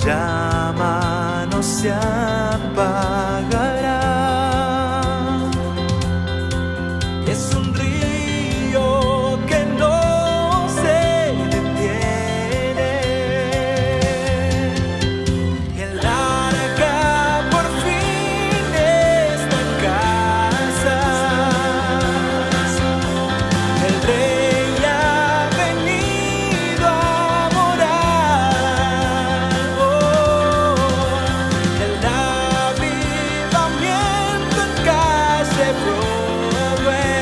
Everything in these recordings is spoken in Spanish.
llama no se apagará. Es un río que no se detiene. El arca por fin está en casa. El rey ha venido a morar. El avivamiento en calle Broadway.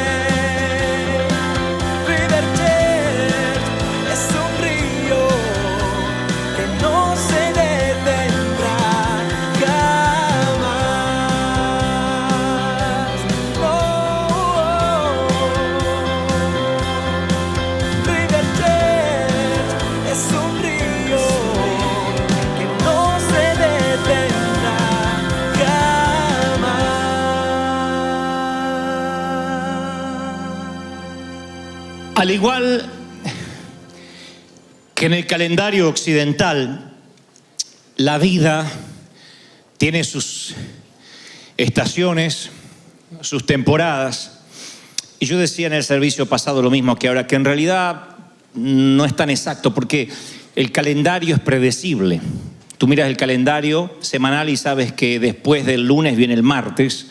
River Church es un río que no se detendrá jamás. No. River Church es un río que no se detendrá jamás. Al igual que en el calendario occidental, la vida tiene sus estaciones, sus temporadas. Y yo decía en el servicio pasado lo mismo que ahora, que en realidad no es tan exacto, porque el calendario es predecible. Tú miras el calendario semanal y sabes que después del lunes viene el martes,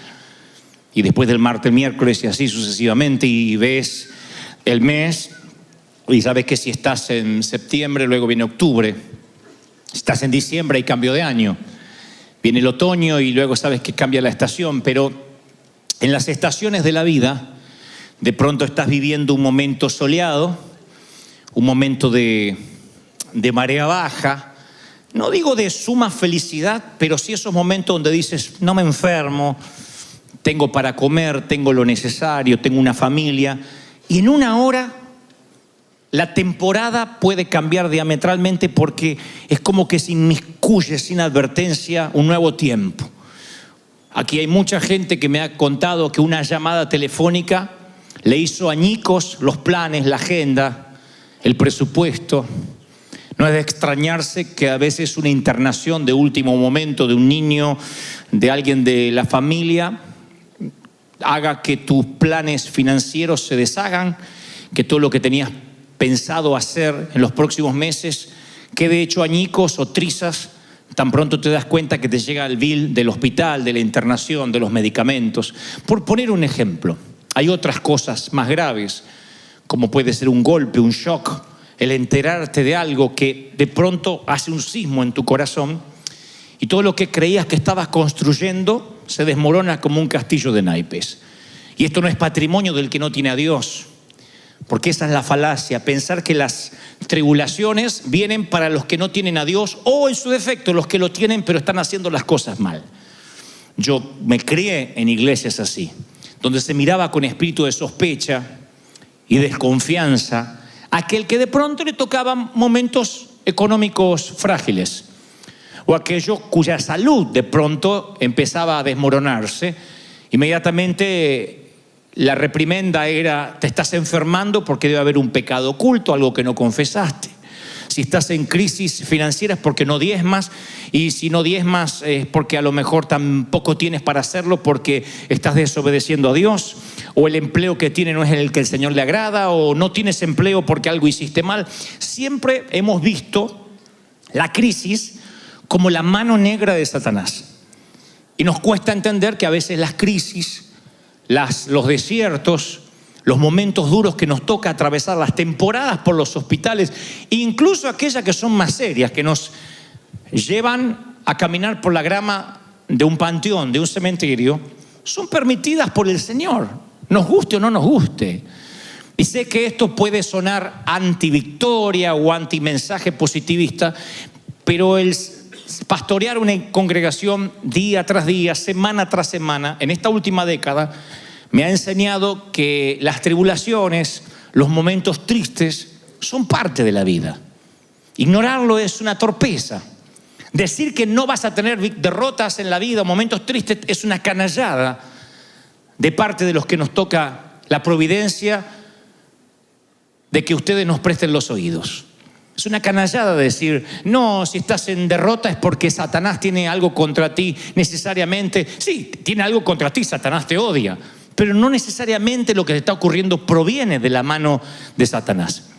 y después del martes el miércoles, y así sucesivamente, y ves el mes y sabes que si estás en septiembre, luego viene octubre. Si estás en diciembre, hay cambio de año. Viene el otoño y luego sabes que cambia la estación. Pero en las estaciones de la vida, de pronto estás viviendo un momento soleado, un momento de marea baja. No digo de suma felicidad, pero sí esos momentos donde dices, no me enfermo, tengo para comer, tengo lo necesario, tengo una familia. Y en una hora la temporada puede cambiar diametralmente, porque es como que se inmiscuye sin advertencia un nuevo tiempo. Aquí hay mucha gente que me ha contado que una llamada telefónica le hizo añicos los planes, la agenda, el presupuesto. No es de extrañarse que a veces una internación de último momento de un niño, de alguien de la familia, haga que tus planes financieros se deshagan, que todo lo que tenías pensado hacer en los próximos meses quede hecho añicos o trizas. Tan pronto te das cuenta que te llega el bill del hospital, de la internación, de los medicamentos. Por poner un ejemplo, hay otras cosas más graves, como puede ser un golpe, un shock, el enterarte de algo que de pronto hace un sismo en tu corazón y todo lo que creías que estabas construyendo se desmorona como un castillo de naipes. Y esto no es patrimonio del que no tiene a Dios, porque esa es la falacia, pensar que las tribulaciones vienen para los que no tienen a Dios, o en su defecto los que lo tienen pero están haciendo las cosas mal. Yo me crié en iglesias así, donde se miraba con espíritu de sospecha y desconfianza a aquel que de pronto le tocaban momentos económicos frágiles, o aquello cuya salud de pronto empezaba a desmoronarse. Inmediatamente la reprimenda era: te estás enfermando porque debe haber un pecado oculto, algo que no confesaste. Si estás en crisis financiera es porque no diezmas, y si no diezmas es porque a lo mejor tampoco tienes para hacerlo porque estás desobedeciendo a Dios, o el empleo que tienes no es el que el Señor le agrada, o no tienes empleo porque algo hiciste mal. Siempre hemos visto la crisis como la mano negra de Satanás. Y nos cuesta entender que a veces las crisis, los desiertos, los momentos duros que nos toca atravesar, las temporadas por los hospitales, incluso aquellas que son más serias, que nos llevan a caminar por la grama de un panteón, de un cementerio, son permitidas por el Señor, nos guste o no nos guste. Y sé que esto puede sonar anti-victoria o anti-mensaje positivista, pero el pastorear una congregación día tras día, semana tras semana, en esta última década, me ha enseñado que las tribulaciones, los momentos tristes, son parte de la vida. Ignorarlo es una torpeza. Decir que no vas a tener derrotas en la vida, momentos tristes, es una canallada de parte de los que nos toca la providencia de que ustedes nos presten los oídos. Es una canallada decir, no, si estás en derrota es porque Satanás tiene algo contra ti necesariamente. Sí, tiene algo contra ti, Satanás te odia, pero no necesariamente lo que te está ocurriendo proviene de la mano de Satanás.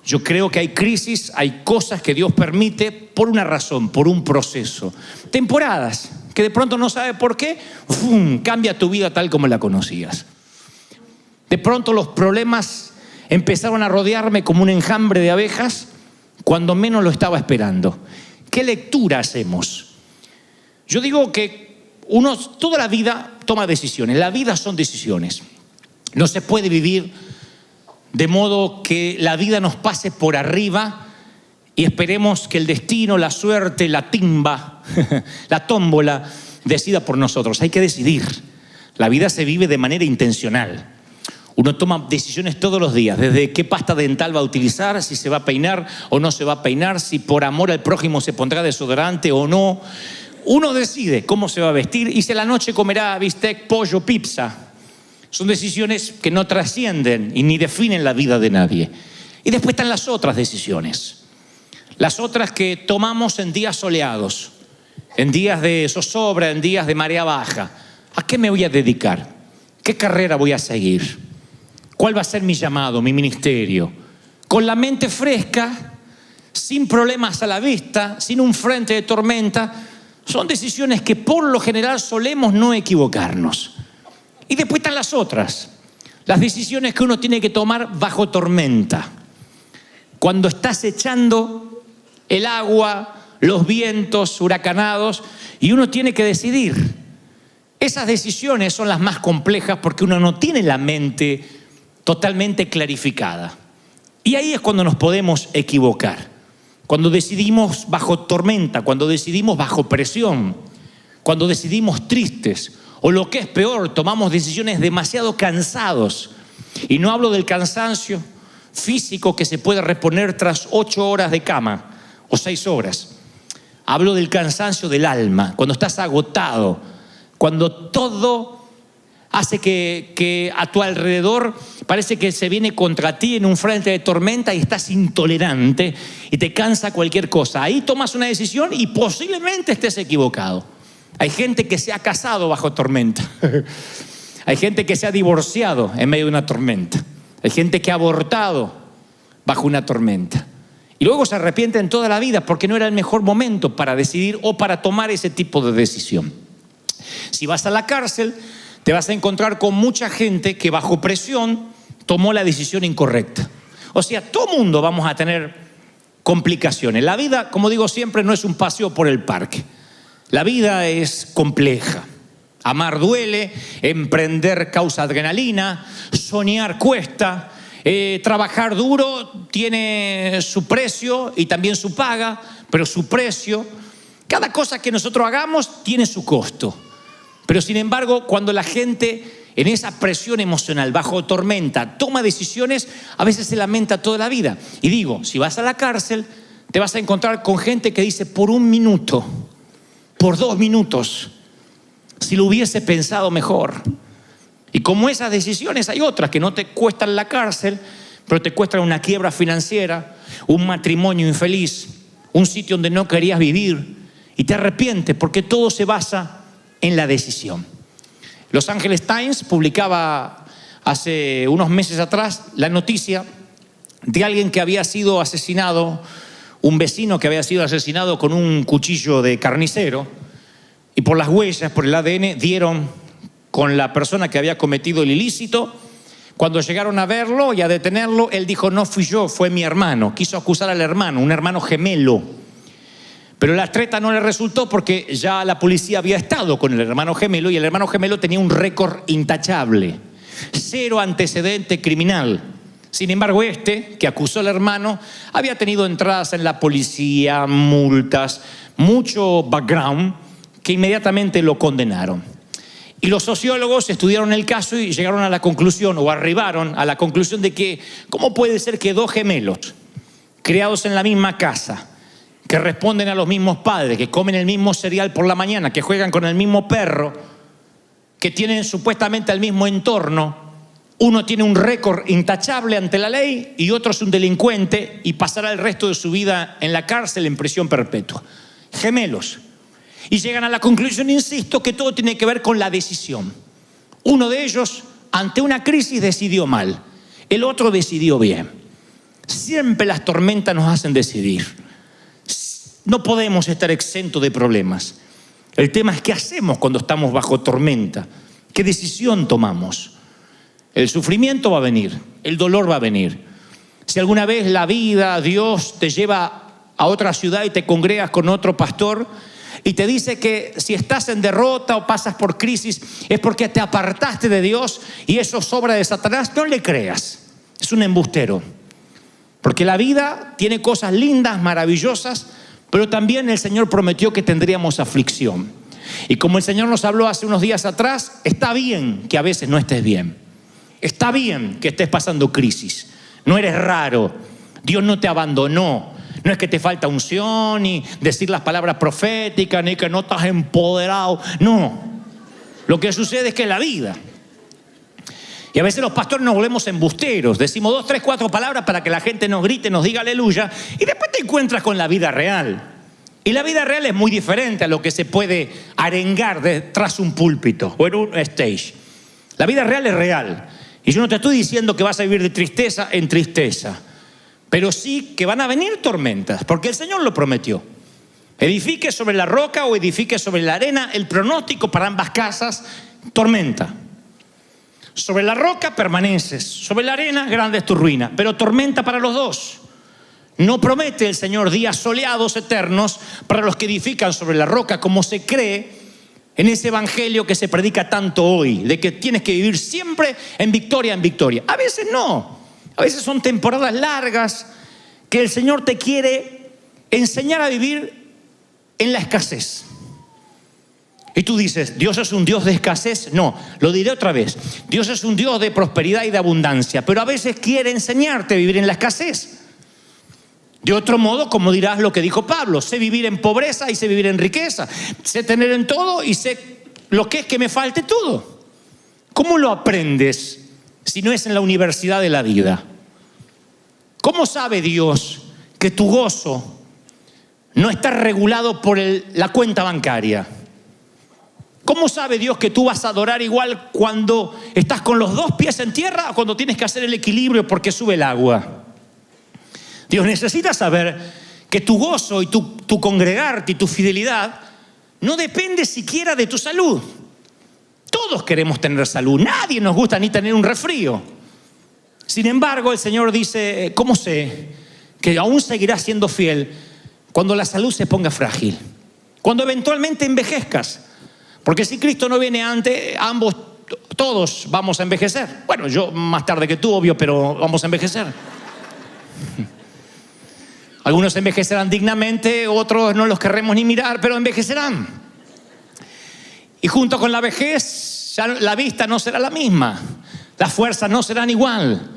Yo creo que hay crisis, hay cosas que Dios permite por una razón, por un proceso. Temporadas que de pronto no sabes por qué, cambia tu vida tal como la conocías. De pronto los problemas empezaron a rodearme como un enjambre de abejas cuando menos lo estaba esperando. ¿Qué lectura hacemos? Yo digo que uno toda la vida toma decisiones. La vida son decisiones. No se puede vivir de modo que la vida nos pase por arriba y esperemos que el destino, la suerte, la timba, la tómbola decida por nosotros. Hay que decidir. La vida se vive de manera intencional. Uno toma decisiones todos los días, desde qué pasta dental va a utilizar, si se va a peinar o no se va a peinar, si por amor al prójimo se pondrá desodorante o no. Uno decide cómo se va a vestir y si a la noche comerá bistec, pollo, pizza. Son decisiones que no trascienden y ni definen la vida de nadie. Y después están las otras decisiones. Las otras que tomamos en días soleados, en días de zozobra, en días de marea baja. ¿A qué me voy a dedicar? ¿Qué carrera voy a seguir? ¿Cuál va a ser mi llamado, mi ministerio? Con la mente fresca, sin problemas a la vista, sin un frente de tormenta. Son decisiones que por lo general solemos no equivocarnos. Y después están las otras, las decisiones que uno tiene que tomar bajo tormenta. Cuando estás echando el agua, los vientos huracanados y uno tiene que decidir. Esas decisiones son las más complejas porque uno no tiene la mente totalmente clarificada. Y ahí es cuando nos podemos equivocar. Cuando decidimos bajo tormenta, cuando decidimos bajo presión, cuando decidimos tristes, o lo que es peor, tomamos decisiones demasiado cansados. Y no hablo del cansancio físico que se puede reponer tras 8 horas de cama o 6 horas. Hablo del cansancio del alma, cuando estás agotado, cuando todo hace que a tu alrededor parece que se viene contra ti en un frente de tormenta y estás intolerante y te cansa cualquier cosa. Ahí tomas una decisión y posiblemente estés equivocado. Hay gente que se ha casado bajo tormenta. Hay gente que se ha divorciado en medio de una tormenta. Hay gente que ha abortado bajo una tormenta. Y luego se arrepienten toda la vida porque no era el mejor momento para decidir o para tomar ese tipo de decisión. Si vas a la cárcel, te vas a encontrar con mucha gente que bajo presión tomó la decisión incorrecta. O sea, todo mundo vamos a tener complicaciones. La vida, como digo siempre, no es un paseo por el parque. La vida es compleja. Amar duele, emprender causa adrenalina, soñar cuesta, trabajar duro tiene su precio y también su paga, pero su precio. Cada cosa que nosotros hagamos tiene su costo. Pero sin embargo, cuando la gente en esa presión emocional, bajo tormenta, toma decisiones, a veces se lamenta toda la vida. Y digo, si vas a la cárcel, te vas a encontrar con gente que dice por 1 minuto, por 2 minutos, si lo hubiese pensado mejor. Y como esas decisiones hay otras que no te cuestan la cárcel, pero te cuestan una quiebra financiera, un matrimonio infeliz, un sitio donde no querías vivir y te arrepientes porque todo se basa en la decisión. Los Angeles Times publicaba hace unos meses atrás la noticia de alguien que había sido asesinado, un vecino que había sido asesinado con un cuchillo de carnicero, y por las huellas, por el ADN, dieron con la persona que había cometido el ilícito. Cuando llegaron a verlo y a detenerlo, él dijo, no fui yo, fue mi hermano. Quiso acusar al hermano, un hermano gemelo. Pero la treta no le resultó porque ya la policía había estado con el hermano gemelo y el hermano gemelo tenía un récord intachable. 0 antecedente criminal. Sin embargo, que acusó al hermano, había tenido entradas en la policía, multas, mucho background, que inmediatamente lo condenaron. Y los sociólogos estudiaron el caso y llegaron a la conclusión, o arribaron a la conclusión de que, ¿cómo puede ser que 2 gemelos, criados en la misma casa, que responden a los mismos padres, que comen el mismo cereal por la mañana, que juegan con el mismo perro, que tienen supuestamente el mismo entorno, Uno tiene un récord intachable ante la ley y otro es un delincuente y pasará el resto de su vida en la cárcel en prisión perpetua. Gemelos. Y llegan a la conclusión, insisto, que todo tiene que ver con la decisión. Uno de ellos, ante una crisis, decidió mal. El otro decidió bien. Siempre las tormentas nos hacen decidir. No podemos estar exentos de problemas. El tema es qué hacemos cuando estamos bajo tormenta. ¿Qué decisión tomamos? El sufrimiento va a venir, el dolor va a venir. Si alguna vez la vida, Dios te lleva a otra ciudad y te congregas con otro pastor y te dice que si estás en derrota o pasas por crisis es porque te apartaste de Dios y eso es obra de Satanás, no le creas. Es un embustero. Porque la vida tiene cosas lindas, maravillosas, pero también el Señor prometió que tendríamos aflicción. Y como el Señor nos habló hace unos días atrás, está bien que a veces no estés bien. Está bien que estés pasando crisis. No eres raro. Dios no te abandonó. No es que te falta unción, ni decir las palabras proféticas, ni que no estás empoderado. No. Lo que sucede es que es la vida. Y a veces los pastores nos volvemos embusteros. Decimos 2, 3, 4 palabras para que la gente nos grite, nos diga aleluya. Y después te encuentras con la vida real. Y la vida real es muy diferente a lo que se puede arengar detrás de un púlpito o en un stage. La vida real es real. Y yo no te estoy diciendo que vas a vivir de tristeza en tristeza. Pero sí que van a venir tormentas, porque el Señor lo prometió. Edifique sobre la roca o edifique sobre la arena, el pronóstico para ambas casas, tormenta. Sobre la roca permaneces, sobre la arena grande es tu ruina, pero tormenta para los dos. No promete el Señor días soleados eternos para los que edifican sobre la roca, como se cree en ese evangelio que se predica tanto hoy, de que tienes que vivir siempre en victoria en victoria. A veces no, a veces son temporadas largas que el Señor te quiere enseñar a vivir en la escasez. Y tú dices, ¿Dios es un Dios de escasez? No, lo diré otra vez. Dios es un Dios de prosperidad y de abundancia, pero a veces quiere enseñarte a vivir en la escasez. De otro modo, como dirás lo que dijo Pablo, sé vivir en pobreza y sé vivir en riqueza. Sé tener en todo y sé lo que es que me falte todo. ¿Cómo lo aprendes si no es en la universidad de la vida? ¿Cómo sabe Dios que tu gozo no está regulado por la cuenta bancaria? ¿Cómo sabe Dios que tú vas a adorar igual cuando estás con los 2 pies en tierra o cuando tienes que hacer el equilibrio porque sube el agua? Dios necesita saber que tu gozo y tu congregarte y tu fidelidad no depende siquiera de tu salud. Todos queremos tener salud, nadie nos gusta ni tener un resfrío. Sin embargo, el Señor dice, ¿cómo sé que aún seguirás siendo fiel cuando la salud se ponga frágil? Cuando eventualmente envejezcas. Porque si Cristo no viene antes, ambos, todos vamos a envejecer. Bueno, yo más tarde que tú, obvio, pero vamos a envejecer. Algunos envejecerán dignamente, otros no los querremos ni mirar, pero envejecerán. Y junto con la vejez, ya la vista no será la misma. Las fuerzas no serán igual.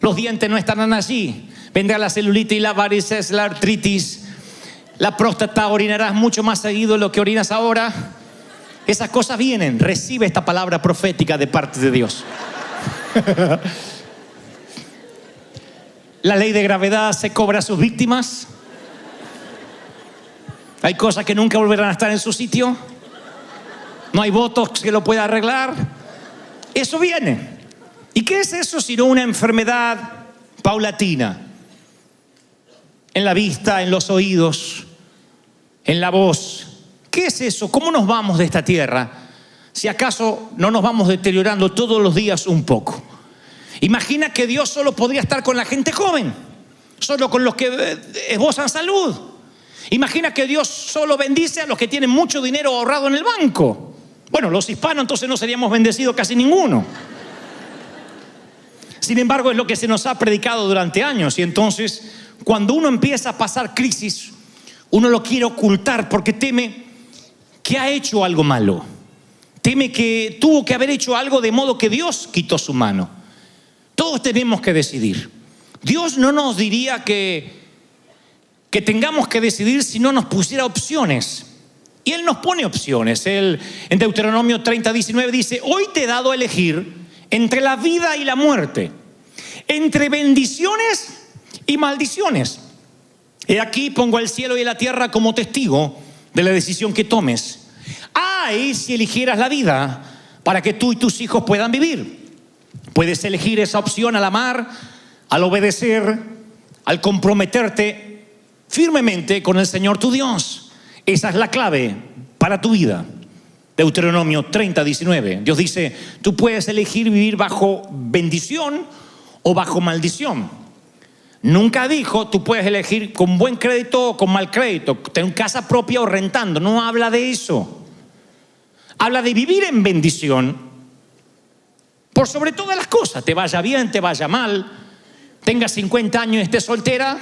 Los dientes no estarán allí. Vendrá la celulitis, la varices, la artritis. La próstata, orinarás mucho más seguido de lo que orinas ahora. Esas cosas vienen. Recibe esta palabra profética de parte de Dios. La ley de gravedad se cobra a sus víctimas. Hay cosas que nunca volverán a estar en su sitio. No hay botox que lo pueda arreglar. Eso viene. ¿Y qué es eso sino una enfermedad paulatina? En la vista, en los oídos, en la voz. ¿Qué es eso? ¿Cómo nos vamos de esta tierra? Si acaso no nos vamos deteriorando todos los días un poco. Imagina que Dios solo podría estar con la gente joven, solo con los que esbozan salud. Imagina que Dios solo bendice a los que tienen mucho dinero ahorrado en el banco. Bueno, los hispanos entonces no seríamos bendecidos casi ninguno. Sin embargo, es lo que se nos ha predicado durante años. Y entonces, cuando uno empieza a pasar crisis, uno lo quiere ocultar porque teme que ha hecho algo malo. Teme que tuvo que haber hecho algo de modo que Dios quitó su mano. Todos tenemos que decidir. Dios no nos diría que tengamos que decidir si no nos pusiera opciones. Y Él nos pone opciones. Él en Deuteronomio 30:19 dice: hoy te he dado a elegir entre la vida y la muerte, entre bendiciones y maldiciones. He aquí pongo al cielo y la tierra como testigo de la decisión que tomes. Ay, si eligieras la vida para que tú y tus hijos puedan vivir. Puedes elegir esa opción al amar, al obedecer, al comprometerte firmemente con el Señor tu Dios. Esa es la clave para tu vida. Deuteronomio 30:19. Dios dice, tú puedes elegir vivir bajo bendición o bajo maldición. Nunca dijo, tú puedes elegir con buen crédito o con mal crédito, tener casa propia o rentando. No habla de eso. Habla de vivir en bendición por sobre todas las cosas. Te vaya bien, te vaya mal, tengas 50 años y estés soltera,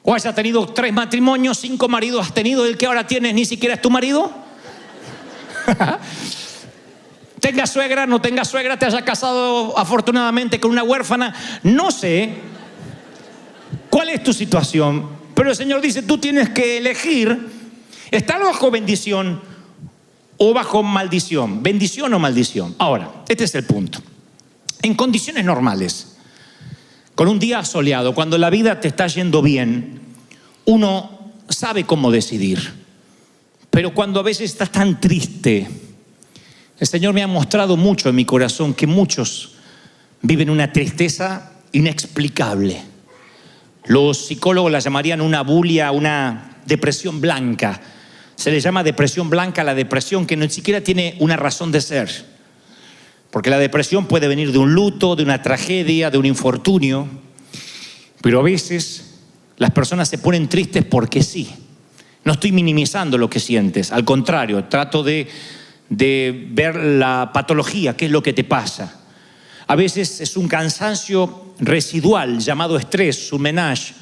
o hayas tenido 3 matrimonios, 5 maridos has tenido, el que ahora tienes ni siquiera es tu marido. Tengas suegra, no tengas suegra, te hayas casado afortunadamente con una huérfana. No sé cuál es tu situación, pero el Señor dice, tú tienes que elegir estar bajo bendición o bajo maldición. Bendición o maldición. Ahora, este es el punto. En condiciones normales, con un día soleado, cuando la vida te está yendo bien, uno sabe cómo decidir. Pero cuando a veces estás tan triste, el Señor me ha mostrado mucho en mi corazón que muchos viven una tristeza inexplicable. Los psicólogos la llamarían una bulia, una depresión blanca. Se le llama depresión blanca a la depresión que ni siquiera tiene una razón de ser. Porque la depresión puede venir de un luto, de una tragedia, de un infortunio. Pero a veces las personas se ponen tristes porque sí. No estoy minimizando lo que sientes, al contrario, trato de ver la patología, qué es lo que te pasa. A veces es un cansancio residual llamado estrés, surmenage.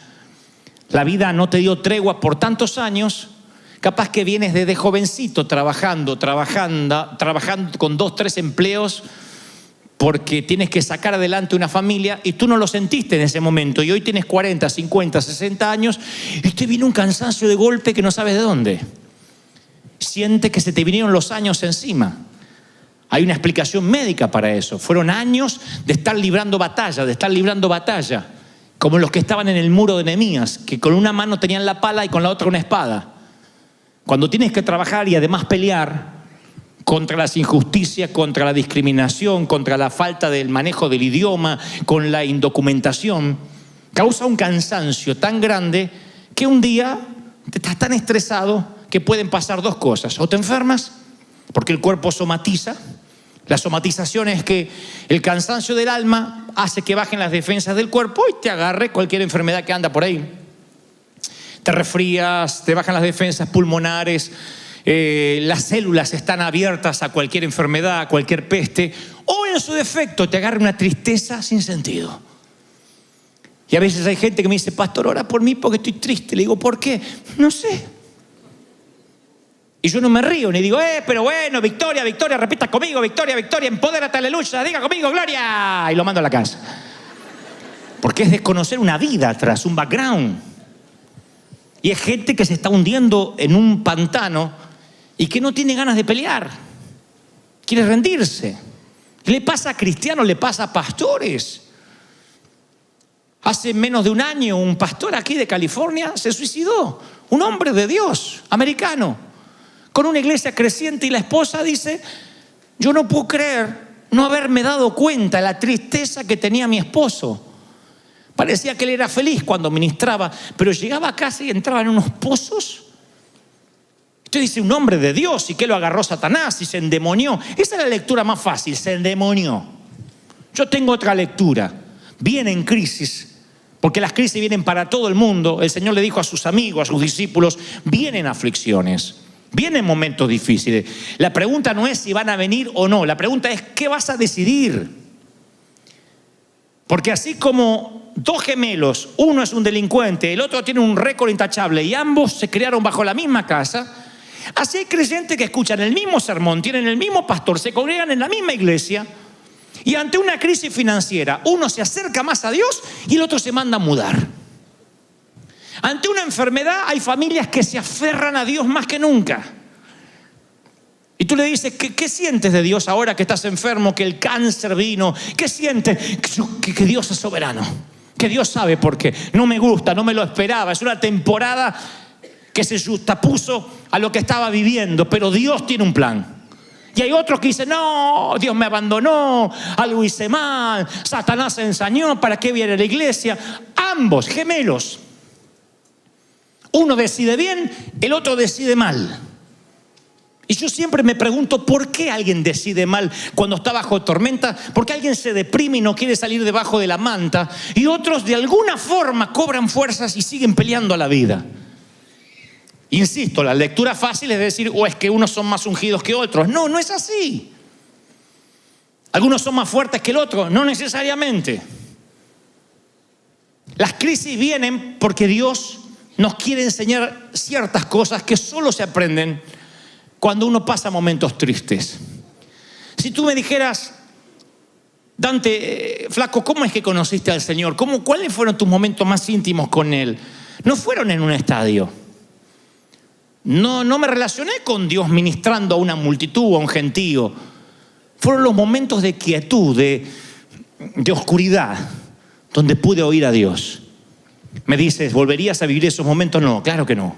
La vida no te dio tregua por tantos años, capaz que vienes desde jovencito trabajando con 2, 3 empleos porque tienes que sacar adelante una familia y tú no lo sentiste en ese momento y hoy tienes 40, 50, 60 años y te viene un cansancio de golpe que no sabes de dónde. Siente que se te vinieron los años encima. Hay una explicación médica para eso. Fueron años de estar librando batalla, como los que estaban en el muro de Nehemías, que con una mano tenían la pala y con la otra una espada. Cuando tienes que trabajar y además pelear contra las injusticias, contra la discriminación, contra la falta del manejo del idioma, con la indocumentación, causa un cansancio tan grande que un día te estás tan estresado que pueden pasar 2 cosas. O te enfermas, porque el cuerpo somatiza. La somatización es que el cansancio del alma hace que bajen las defensas del cuerpo y te agarre cualquier enfermedad que anda por ahí. Te resfrías, te bajan las defensas pulmonares, las células están abiertas a cualquier enfermedad, a cualquier peste, o en su defecto te agarra una tristeza sin sentido. Y a veces hay gente que me dice, pastor, ora por mí porque estoy triste. Le digo, ¿por qué? No sé. Y yo no me río, ni digo, pero bueno, victoria, victoria, repita conmigo, victoria, victoria, empodérate, aleluya, diga conmigo, gloria. Y lo mando a la casa. Porque es desconocer una vida atrás, un background. Y es gente que se está hundiendo en un pantano y que no tiene ganas de pelear. Quiere rendirse. Le pasa a cristianos, le pasa a pastores. Hace menos de un año un pastor aquí de California se suicidó. Un hombre de Dios, americano, con una iglesia creciente, y la esposa dice, yo no puedo creer no haberme dado cuenta de la tristeza que tenía mi esposo. Parecía que él era feliz cuando ministraba, pero llegaba a casa y entraba en unos pozos. Usted dice, un hombre de Dios, ¿y qué lo agarró Satanás y se endemonió? Esa es la lectura más fácil, se endemonió. Yo tengo otra lectura. Viene en crisis, porque las crisis vienen para todo el mundo. El Señor le dijo a sus amigos, a sus discípulos, vienen aflicciones, vienen momentos difíciles. La pregunta no es si van a venir o no, la pregunta es, ¿qué vas a decidir? Porque así como 2 gemelos, uno es un delincuente, el otro tiene un récord intachable y ambos se criaron bajo la misma casa, así hay creyentes que escuchan el mismo sermón, tienen el mismo pastor, se congregan en la misma iglesia y ante una crisis financiera uno se acerca más a Dios y el otro se manda a mudar. Ante una enfermedad hay familias que se aferran a Dios más que nunca. Y tú le dices, ¿qué sientes de Dios ahora que estás enfermo, que el cáncer vino? ¿Qué sientes? Que Dios es soberano, que Dios sabe por qué. No me gusta, no me lo esperaba. Es una temporada que se justapuso a lo que estaba viviendo, pero Dios tiene un plan. Y hay otros que dicen, no, Dios me abandonó, algo hice mal, Satanás se ensañó, ¿para qué viene a la iglesia? Ambos, gemelos. Uno decide bien, el otro decide mal. Y yo siempre me pregunto, ¿por qué alguien decide mal cuando está bajo tormenta? ¿Por qué alguien se deprime y no quiere salir debajo de la manta? Y otros de alguna forma cobran fuerzas y siguen peleando a la vida. Insisto, la lectura fácil es decir, o es que unos son más ungidos que otros. No, no es así. Algunos son más fuertes que el otro, no necesariamente. Las crisis vienen porque Dios nos quiere enseñar ciertas cosas que solo se aprenden cuando uno pasa momentos tristes. Si tú me dijeras, Dante, flaco, ¿cómo es que conociste al Señor? ¿Cuáles fueron tus momentos más íntimos con Él? No fueron en un estadio. No me relacioné con Dios ministrando a una multitud o a un gentío. Fueron los momentos de quietud, de oscuridad, donde pude oír a Dios. Me dices, ¿volverías a vivir esos momentos? No, claro que no.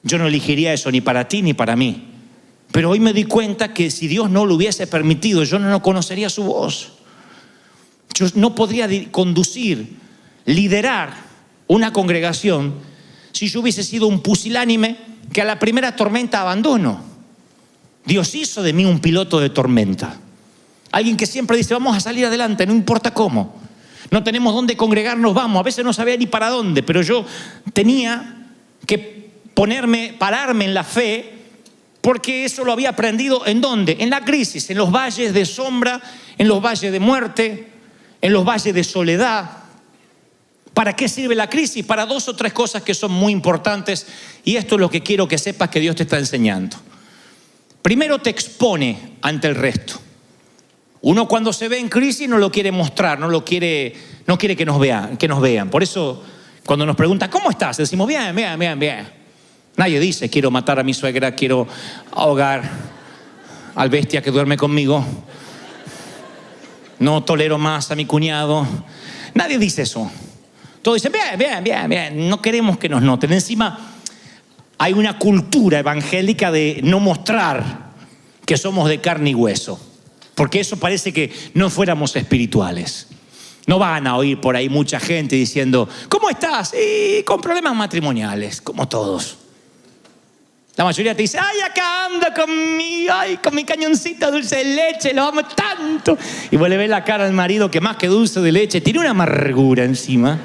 Yo no elegiría eso ni para ti ni para mí. Pero hoy me di cuenta que si Dios no lo hubiese permitido, yo no conocería su voz. Yo no podría conducir, liderar una congregación si yo hubiese sido un pusilánime que a la primera tormenta abandono. Dios hizo de mí un piloto de tormenta. Alguien que siempre dice, vamos a salir adelante, no importa cómo. No tenemos dónde congregarnos, vamos. A veces no sabía ni para dónde, pero yo tenía que pararme en la fe, porque eso lo había aprendido ¿en dónde? En la crisis, en los valles de sombra, en los valles de muerte, en los valles de soledad. ¿Para qué sirve la crisis? Para 2 o 3 cosas que son muy importantes, y esto es lo que quiero que sepas que Dios te está enseñando. Primero, te expone ante el resto. Uno cuando se ve en crisis no lo quiere mostrar, no quiere que nos vean. Por eso cuando nos preguntan, ¿cómo estás? Decimos, bien. Nadie dice, quiero matar a mi suegra, quiero ahogar al bestia que duerme conmigo, no tolero más a mi cuñado. Nadie dice eso. Todos dicen, bien. No queremos que nos noten. Encima hay una cultura evangélica de no mostrar que somos de carne y hueso, porque eso parece que no fuéramos espirituales. No van a oír por ahí mucha gente diciendo, ¿cómo estás? Y con problemas matrimoniales, como todos. La mayoría te dice, acá ando con mi cañoncito de dulce de leche, lo amo tanto. Y vos le ves la cara al marido que más que dulce de leche, tiene una amargura encima.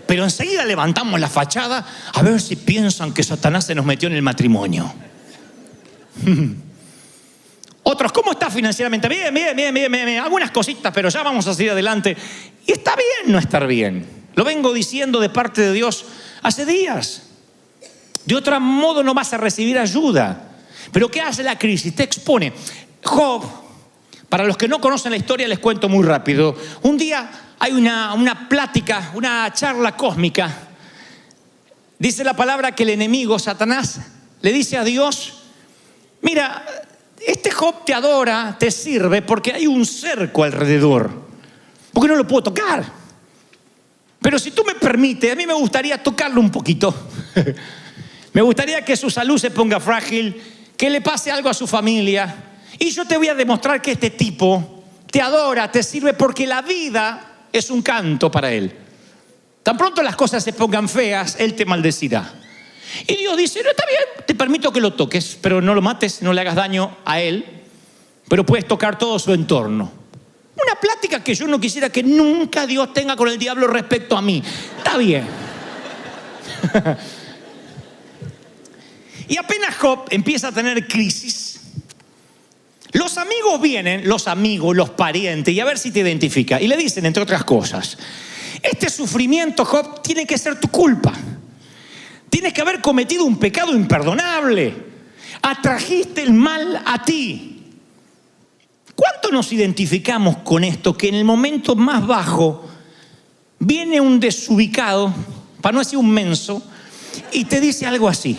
Pero enseguida levantamos la fachada a ver si piensan que Satanás se nos metió en el matrimonio. Otros, ¿cómo estás financieramente? Bien. Algunas cositas, pero ya vamos a seguir adelante. Y está bien no estar bien. Lo vengo diciendo de parte de Dios hace días. De otro modo no vas a recibir ayuda. Pero ¿qué hace la crisis? Te expone. Job, para los que no conocen la historia, les cuento muy rápido. Un día hay una plática, una charla cósmica. Dice la palabra que el enemigo, Satanás, le dice a Dios, mira, este Job te adora, te sirve porque hay un cerco alrededor, porque no lo puedo tocar. Pero si tú me permites, a mí me gustaría tocarlo un poquito. Me gustaría que su salud se ponga frágil, que le pase algo a su familia. Y yo te voy a demostrar que este tipo te adora, te sirve porque la vida es un canto para él. Tan pronto las cosas se pongan feas, él te maldecirá. Y Dios dice, no, está bien, te permito que lo toques, pero no lo mates, no le hagas daño a él, pero puedes tocar todo su entorno. Una plática que yo no quisiera que nunca Dios tenga con el diablo respecto a mí. Está bien. Y apenas Job empieza a tener crisis, los amigos vienen, los parientes, y a ver si te identifica. Y le dicen, entre otras cosas, este sufrimiento, Job, tiene que ser tu culpa. Tienes que haber cometido un pecado imperdonable. Atrajiste el mal a ti. ¿Cuánto nos identificamos con esto? Que en el momento más bajo viene un desubicado, para no decir un menso, y te dice algo así.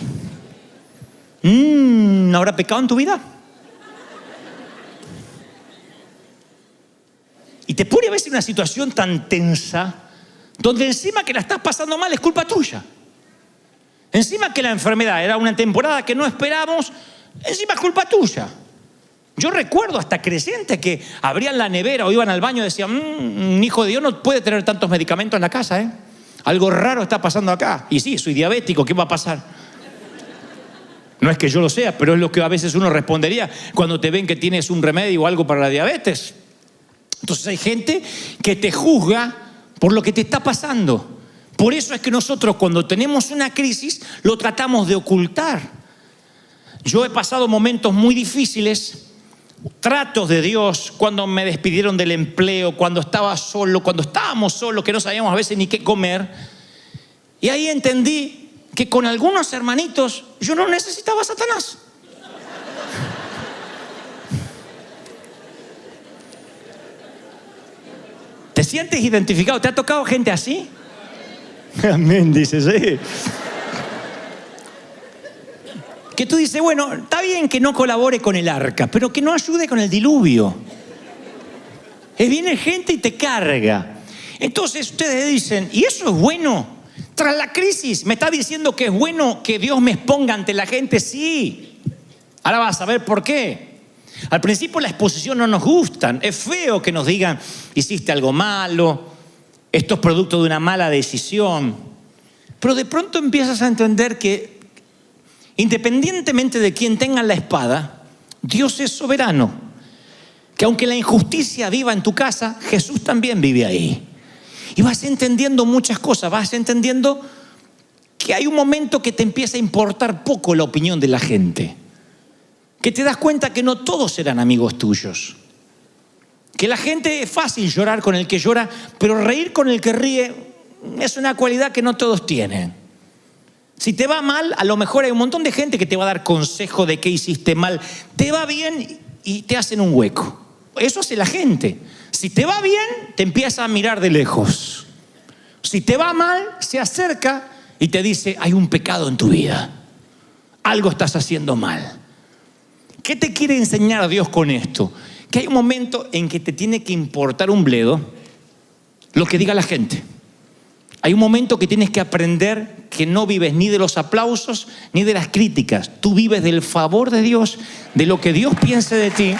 ¿No habrá pecado en tu vida? Y te pone a veces en una situación tan tensa, donde encima que la estás pasando mal es culpa tuya. Encima que la enfermedad era una temporada que no esperamos, encima es culpa tuya. Yo recuerdo hasta creyentes que abrían la nevera o iban al baño y decían, un hijo de Dios no puede tener tantos medicamentos en la casa, ¿eh? Algo raro está pasando acá. Y sí, soy diabético, ¿qué va a pasar? No es que yo lo sea, pero es lo que a veces uno respondería cuando te ven que tienes un remedio o algo para la diabetes. Entonces hay gente que te juzga por lo que te está pasando. Por eso es que nosotros cuando tenemos una crisis lo tratamos de ocultar. Yo he pasado momentos muy difíciles, tratos de Dios, cuando me despidieron del empleo, cuando estaba solo, cuando estábamos solos, que no sabíamos a veces ni qué comer. Y ahí entendí que con algunos hermanitos yo no necesitaba a Satanás. ¿Te sientes identificado? ¿Te ha tocado gente así? Amén, dice, sí. Que tú dices, bueno, está bien que no colabore con el arca, pero que no ayude con el diluvio. Viene gente y te carga. Entonces ustedes dicen, ¿y eso es bueno? Tras la crisis, ¿me está diciendo que es bueno que Dios me exponga ante la gente? Sí. Ahora vas a ver por qué. Al principio la exposición no nos gusta. Es feo que nos digan, hiciste algo malo, esto es producto de una mala decisión. Pero de pronto empiezas a entender que independientemente de quién tenga la espada, Dios es soberano. Que aunque la injusticia viva en tu casa, Jesús también vive ahí. Y vas entendiendo muchas cosas, vas entendiendo que hay un momento que te empieza a importar poco la opinión de la gente. Que te das cuenta que no todos serán amigos tuyos. Que la gente es fácil llorar con el que llora, pero reír con el que ríe es una cualidad que no todos tienen. Si te va mal, a lo mejor hay un montón de gente que te va a dar consejo de qué hiciste mal. Te va bien y te hacen un hueco. Eso hace la gente. Si te va bien, te empieza a mirar de lejos. Si te va mal, se acerca y te dice, hay un pecado en tu vida. Algo estás haciendo mal. ¿Qué te quiere enseñar Dios con esto? Que hay un momento en que te tiene que importar un bledo lo que diga la gente. Hay un momento que tienes que aprender que no vives ni de los aplausos ni de las críticas. Tú vives del favor de Dios, de lo que Dios piense de ti,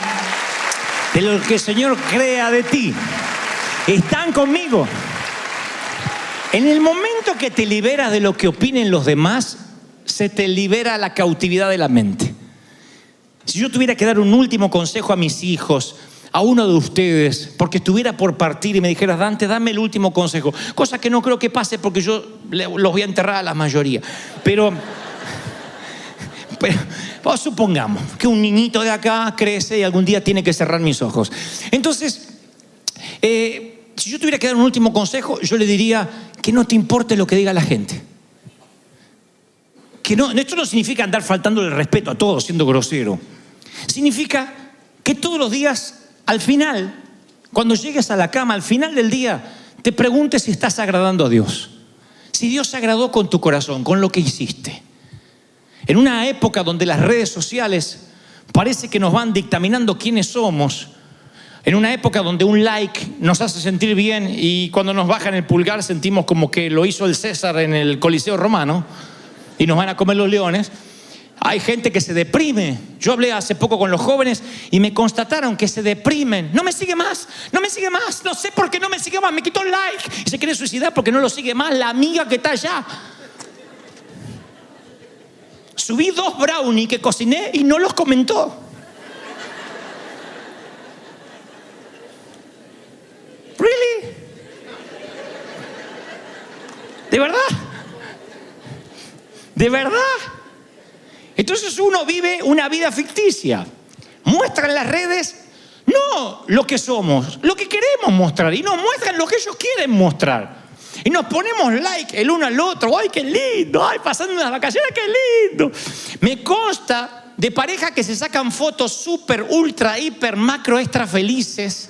de lo que el Señor crea de ti. ¿Están conmigo? En el momento que te liberas de lo que opinen los demás, se te libera la cautividad de la mente. Si yo tuviera que dar un último consejo a mis hijos, a uno de ustedes, porque estuviera por partir y me dijeras, Dante, dame el último consejo, cosa que no creo que pase porque yo los voy a enterrar a la mayoría, pero supongamos que un niñito de acá crece y algún día tiene que cerrar mis ojos. Entonces, si yo tuviera que dar un último consejo, yo le diría que no te importe lo que diga la gente. Que no, esto no significa andar faltándole el respeto a todos, siendo grosero. Significa que todos los días, al final, cuando llegues a la cama, al final del día, te preguntes si estás agradando a Dios. Si Dios se agradó con tu corazón, con lo que hiciste. En una época donde las redes sociales parece que nos van dictaminando quiénes somos. En una época donde un like nos hace sentir bien y cuando nos bajan el pulgar sentimos como que lo hizo el César en el Coliseo Romano. Y nos van a comer los leones. Hay gente que se deprime. Yo hablé hace poco con los jóvenes y me constataron que se deprimen. No me sigue más, no me sigue más. No sé por qué no me sigue más. Me quitó el like y se quiere suicidar porque no lo sigue más la amiga que está allá. Subí 2 brownies que cociné y no los comentó. ¿Really? ¿De verdad? ¿De verdad? Entonces uno vive una vida ficticia. Muestra en las redes no lo que somos, lo que queremos mostrar. Y nos muestran lo que ellos quieren mostrar. Y nos ponemos like el uno al otro. ¡Ay, qué lindo! ¡Ay, pasando unas vacaciones, qué lindo! Me consta de parejas que se sacan fotos súper, ultra, hiper, macro, extra felices.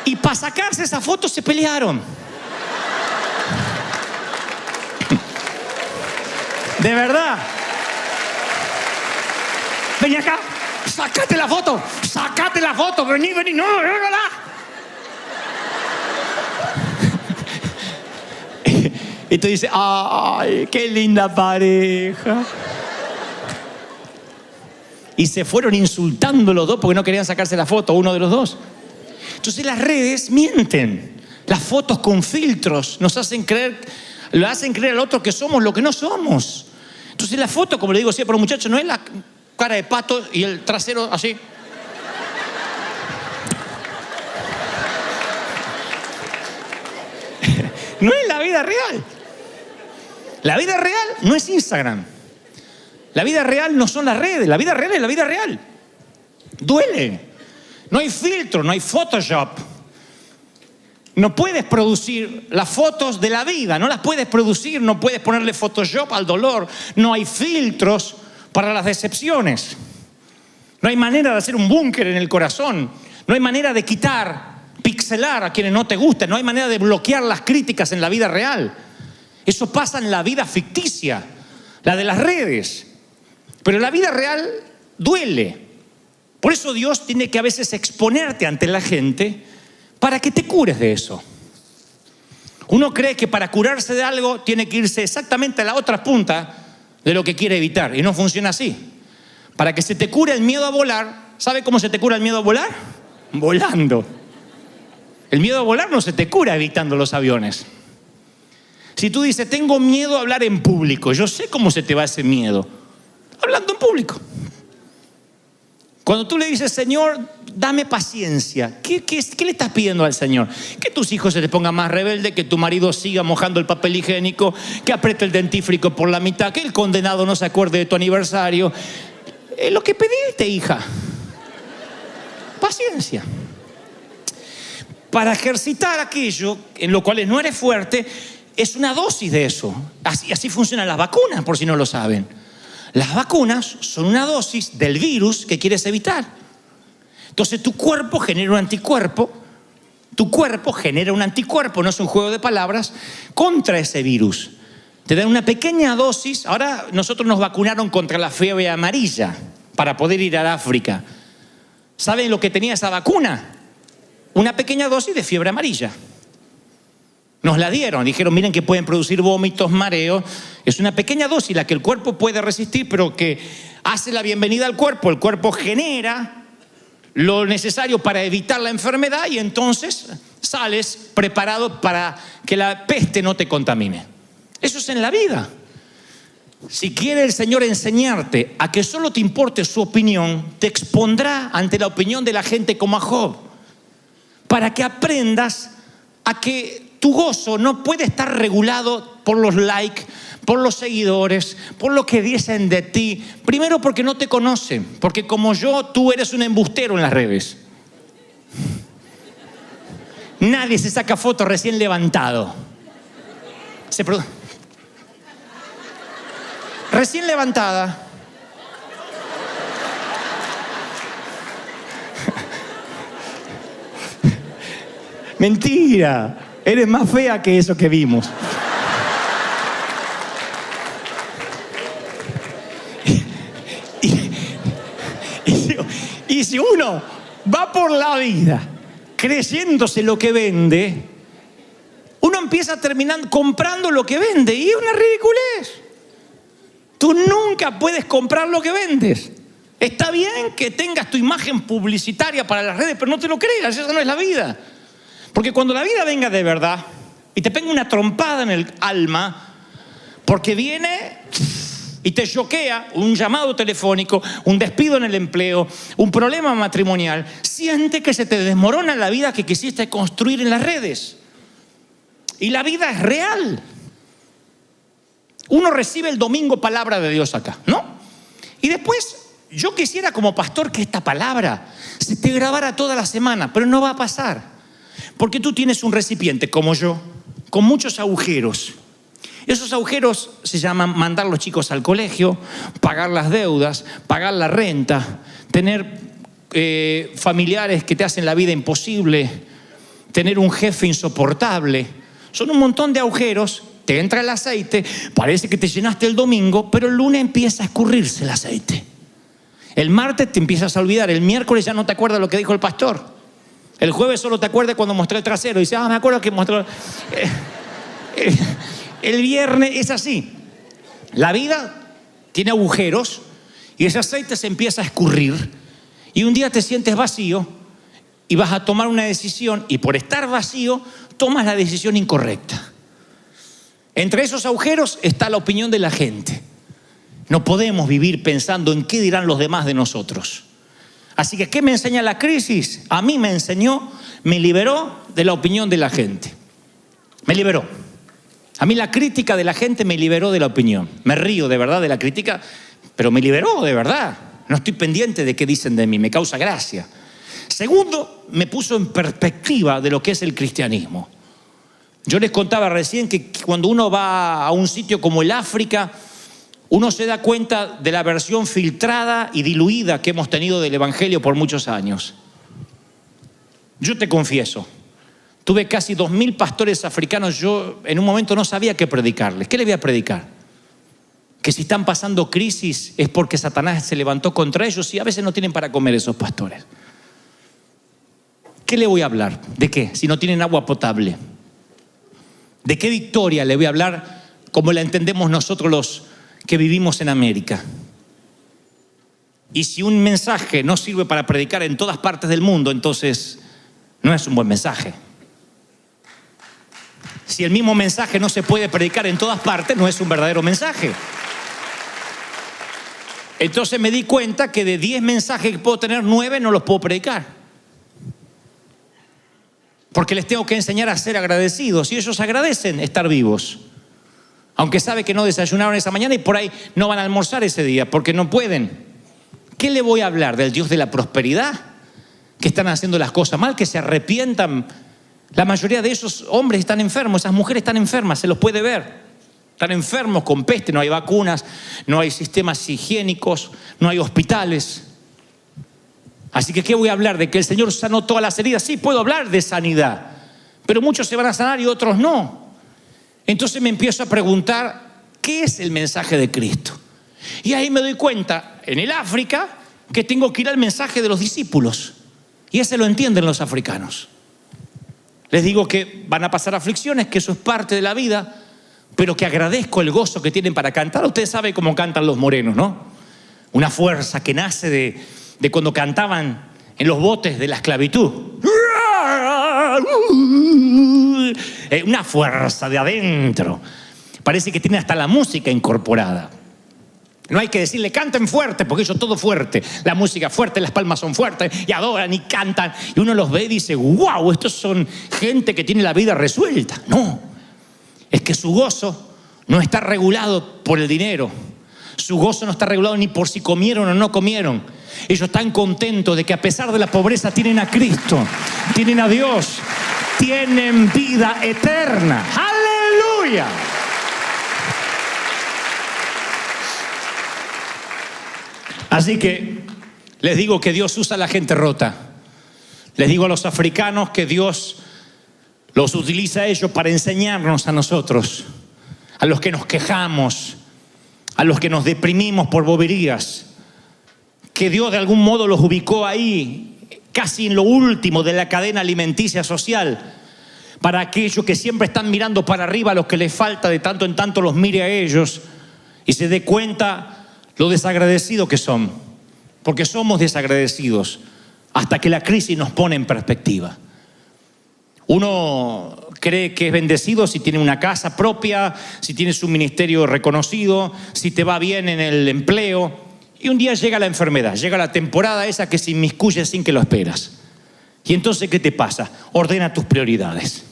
Y para sacarse esas fotos se pelearon. De verdad. vení acá, sacate la foto, vení, no, Y tú dices, ay, qué linda pareja. Y se fueron insultando los dos porque no querían sacarse la foto, uno de los dos. Entonces las redes mienten. Las fotos con filtros nos hacen creer, le hacen creer al otro que somos lo que no somos. Entonces la foto, como le digo siempre a los muchachos, no es la cara de pato y el trasero así. No es la vida real. La vida real no es Instagram. La vida real no son las redes. La vida real es la vida real. Duele. No hay filtro, no hay Photoshop. No puedes producir las fotos de la vida. No las puedes producir. No puedes ponerle Photoshop al dolor. No hay filtros para las decepciones. No hay manera de hacer un búnker en el corazón. No hay manera de pixelar a quienes no te gustan. No hay manera de bloquear las críticas en la vida real. Eso pasa en la vida ficticia, la de las redes. Pero la vida real duele. Por eso Dios tiene que a veces exponerte ante la gente para que te cures de eso. Uno cree que para curarse de algo tiene que irse exactamente a la otra punta de lo que quiere evitar. Y no funciona así. Para que se te cure el miedo a volar, ¿sabe cómo se te cura el miedo a volar? Volando. El miedo a volar no se te cura evitando los aviones. Si tú dices, tengo miedo a hablar en público, yo sé cómo se te va ese miedo. Hablando en público. Cuando tú le dices, Señor, dame paciencia, ¿qué le estás pidiendo al Señor? Que tus hijos se te pongan más rebeldes, que tu marido siga mojando el papel higiénico, que apriete el dentífrico por la mitad, que el condenado no se acuerde de tu aniversario. Es lo que pediste, hija. Paciencia. Para ejercitar aquello en lo cual no eres fuerte, es una dosis de eso. Así funcionan las vacunas, por si no lo saben. Las vacunas son una dosis del virus que quieres evitar. Entonces tu cuerpo genera un anticuerpo. Tu cuerpo genera un anticuerpo, no es un juego de palabras, contra ese virus. Te dan una pequeña dosis. Ahora nosotros nos vacunaron contra la fiebre amarilla para poder ir a África. ¿Saben lo que tenía esa vacuna? Una pequeña dosis de fiebre amarilla. Nos la dieron, dijeron, miren que pueden producir vómitos, mareos. Es una pequeña dosis la que el cuerpo puede resistir, pero que hace la bienvenida al cuerpo. El cuerpo genera lo necesario para evitar la enfermedad y entonces sales preparado para que la peste no te contamine. Eso es en la vida. Si quiere el Señor enseñarte a que solo te importe su opinión, te expondrá ante la opinión de la gente como a Job, para que aprendas a que tu gozo no puede estar regulado por los likes, por los seguidores, por lo que dicen de ti. Primero porque no te conocen, porque como yo, tú eres un embustero en las redes. Nadie se saca fotos recién levantado. Recién levantada. Mentira. Eres más fea que eso que vimos. Y si uno va por la vida creyéndose lo que vende, uno empieza terminando comprando lo que vende y es una ridiculez. Tú nunca puedes comprar lo que vendes. Está bien que tengas tu imagen publicitaria para las redes, pero no te lo creas, esa no es la vida. Porque cuando la vida venga de verdad y te pega una trompada en el alma, porque viene y te choquea un llamado telefónico, un despido en el empleo, un problema matrimonial, siente que se te desmorona la vida que quisiste construir en las redes. Y la vida es real. Uno recibe el domingo palabra de Dios acá, ¿no? Y después yo quisiera como pastor que esta palabra se te grabara toda la semana, pero no va a pasar. Porque tú tienes un recipiente, como yo, con muchos agujeros. Esos agujeros se llaman mandar a los chicos al colegio, pagar las deudas, pagar la renta, tener familiares que te hacen la vida imposible, tener un jefe insoportable. Son un montón de agujeros, te entra el aceite, parece que te llenaste el domingo, pero el lunes empieza a escurrirse el aceite. El martes te empiezas a olvidar, el miércoles ya no te acuerdas lo que dijo el pastor. El jueves solo te acuerdas cuando mostré el trasero y dices, me acuerdo que mostró. El viernes es así. La vida tiene agujeros y ese aceite se empieza a escurrir y un día te sientes vacío y vas a tomar una decisión y por estar vacío tomas la decisión incorrecta. Entre esos agujeros está la opinión de la gente. No podemos vivir pensando en qué dirán los demás de nosotros. Así que, ¿qué me enseña la crisis? A mí me enseñó, me liberó de la opinión de la gente. Me liberó. A mí la crítica de la gente me liberó de la opinión. Me río de verdad de la crítica, pero me liberó de verdad. No estoy pendiente de qué dicen de mí, me causa gracia. Segundo, me puso en perspectiva de lo que es el cristianismo. Yo les contaba recién que cuando uno va a un sitio como el África, uno se da cuenta de la versión filtrada y diluida que hemos tenido del Evangelio por muchos años. Yo te confieso, tuve casi 2.000 pastores africanos. Yo en un momento no sabía qué predicarles. ¿Qué les voy a predicar? Que si están pasando crisis es porque Satanás se levantó contra ellos y a veces no tienen para comer esos pastores. ¿Qué le voy a hablar? ¿De qué? Si no tienen agua potable. ¿De qué victoria le voy a hablar como la entendemos nosotros los que vivimos en América? Y si un mensaje no sirve para predicar en todas partes del mundo, entonces no es un buen mensaje. Si el mismo mensaje no se puede predicar en todas partes, no es un verdadero mensaje. Entonces me di cuenta que de 10 mensajes que puedo tener, 9 no los puedo predicar. Porque les tengo que enseñar a ser agradecidos y ellos agradecen estar vivos. Aunque sabe que no desayunaron esa mañana y por ahí no van a almorzar ese día porque no pueden. ¿Qué le voy a hablar? ¿Del Dios de la prosperidad? Que están haciendo las cosas mal, que se arrepientan. La mayoría de esos hombres están enfermos, esas mujeres están enfermas, se los puede ver. Están enfermos con peste, no hay vacunas, no hay sistemas higiénicos, no hay hospitales. Así que, ¿qué voy a hablar? ¿De que el Señor sanó todas las heridas? Sí, puedo hablar de sanidad, pero muchos se van a sanar y otros no. Entonces me empiezo a preguntar, ¿qué es el mensaje de Cristo? Y ahí me doy cuenta, en el África, que tengo que ir al mensaje de los discípulos. Y ese lo entienden los africanos. Les digo que van a pasar aflicciones, que eso es parte de la vida, pero que agradezco el gozo que tienen para cantar. Ustedes saben cómo cantan los morenos, ¿no? Una fuerza que nace de cuando cantaban en los botes de la esclavitud. Una fuerza de adentro. Parece que tiene hasta la música incorporada. No hay que decirle canten fuerte, porque ellos todo fuerte. La música fuerte, las palmas son fuertes y adoran y cantan. Y uno los ve y dice, wow, estos son gente que tiene la vida resuelta. No, es que su gozo no está regulado por el dinero. Su gozo no está regulado ni por si comieron o no comieron. Ellos están contentos de que a pesar de la pobreza tienen a Cristo, tienen a Dios, tienen vida eterna. ¡Aleluya! Así que les digo que Dios usa a la gente rota. Les digo a los africanos que Dios los utiliza a ellos para enseñarnos a nosotros, a los que nos quejamos, a los que nos deprimimos por boberías, que Dios de algún modo los ubicó ahí, casi en lo último de la cadena alimenticia social, para aquellos que siempre están mirando para arriba, a los que les falta de tanto en tanto los mire a ellos y se dé cuenta lo desagradecidos que son, porque somos desagradecidos hasta que la crisis nos pone en perspectiva. Uno cree que es bendecido si tiene una casa propia, si tienes un ministerio reconocido, si te va bien en el empleo. Y un día llega la enfermedad, llega la temporada esa que se inmiscuye sin que lo esperas. Y entonces, ¿qué te pasa? Ordena tus prioridades.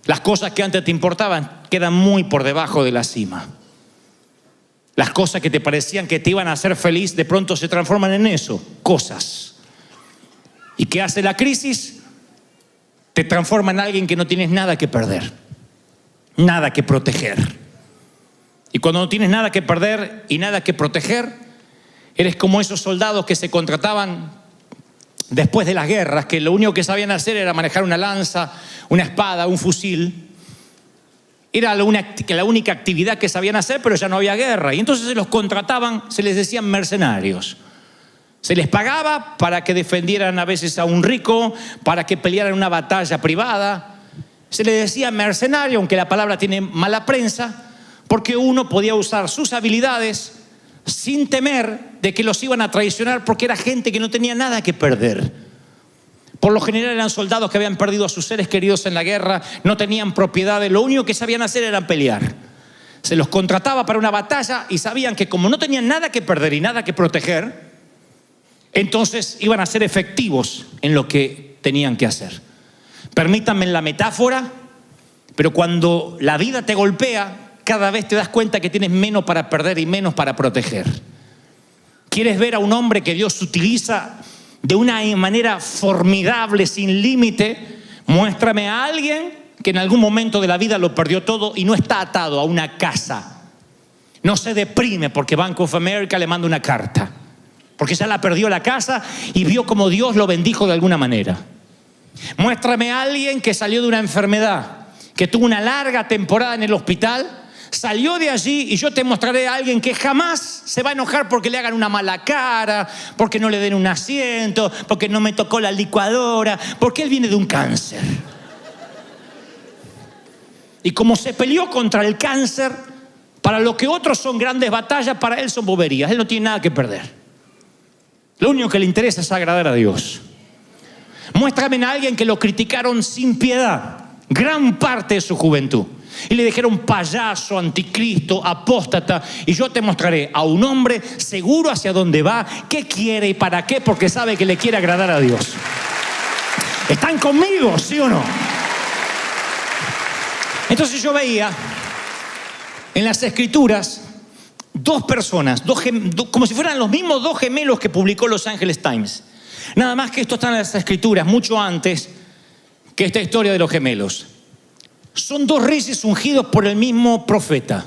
Las cosas que antes te importaban quedan muy por debajo de la cima. Las cosas que te parecían que te iban a hacer feliz, de pronto se transforman en eso, cosas. ¿Y qué hace la crisis? Te transforma en alguien que no tienes nada que perder, nada que proteger. Y cuando no tienes nada que perder y nada que proteger, eres como esos soldados que se contrataban después de las guerras, que lo único que sabían hacer era manejar una lanza, una espada, un fusil. Era la única actividad que sabían hacer, pero ya no había guerra. Y entonces se los contrataban, se les decían mercenarios. Se les pagaba para que defendieran a veces a un rico, para que pelearan una batalla privada. Se les decía mercenario, aunque la palabra tiene mala prensa, porque uno podía usar sus habilidades sin temer de que los iban a traicionar, porque era gente que no tenía nada que perder. Por lo general eran soldados que habían perdido a sus seres queridos en la guerra, no tenían propiedades, lo único que sabían hacer era pelear. Se los contrataba para una batalla y sabían que como no tenían nada que perder y nada que proteger, entonces iban a ser efectivos en lo que tenían que hacer. Permítanme la metáfora, pero cuando la vida te golpea, cada vez te das cuenta que tienes menos para perder y menos para proteger. ¿Quieres ver a un hombre que Dios utiliza de una manera formidable, sin límite? Muéstrame a alguien que en algún momento de la vida lo perdió todo y no está atado a una casa. No se deprime porque Bank of America le manda una carta, porque ya la perdió la casa y vio como Dios lo bendijo de alguna manera. Muéstrame a alguien que salió de una enfermedad, que tuvo una larga temporada en el hospital, salió de allí, y yo te mostraré a alguien que jamás se va a enojar porque le hagan una mala cara, porque no le den un asiento, porque no me tocó la licuadora, porque él viene de un cáncer. Y como se peleó contra el cáncer, para lo que otros son grandes batallas, para él son boberías. Él no tiene nada que perder. Lo único que le interesa es agradar a Dios. Muéstrame a alguien que lo criticaron sin piedad gran parte de su juventud y le dijeron payaso, anticristo, apóstata, y yo te mostraré a un hombre seguro hacia dónde va, qué quiere y para qué, porque sabe que le quiere agradar a Dios. ¿Están conmigo, sí o no? Entonces yo veía en las Escrituras dos personas, como si fueran los mismos dos gemelos que publicó Los Angeles Times. Nada más que esto está en las Escrituras mucho antes que esta historia de los gemelos. Son dos reyes ungidos por el mismo profeta,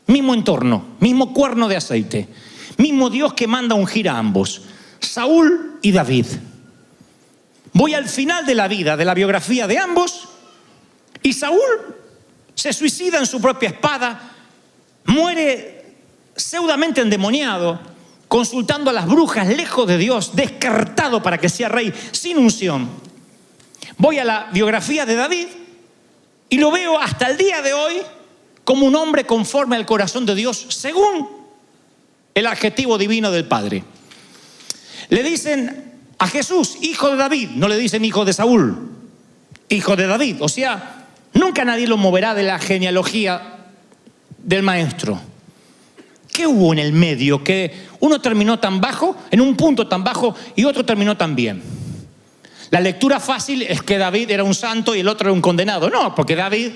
mismo entorno, mismo cuerno de aceite, mismo Dios que manda ungir a ambos, Saúl y David. Voy al final de la vida, de la biografía de ambos, y Saúl se suicida en su propia espada, muere pseudamente endemoniado, consultando a las brujas, lejos de Dios, descartado para que sea rey, sin unción. Voy a la biografía de David y lo veo hasta el día de hoy como un hombre conforme al corazón de Dios, según el adjetivo divino del Padre. Le dicen a Jesús, hijo de David, no le dicen hijo de Saúl, hijo de David. O sea, nunca nadie lo moverá de la genealogía del maestro. ¿Qué hubo en el medio? Que uno terminó tan bajo, en un punto tan bajo, y otro terminó tan bien. La lectura fácil es que David era un santo y el otro era un condenado. No, porque David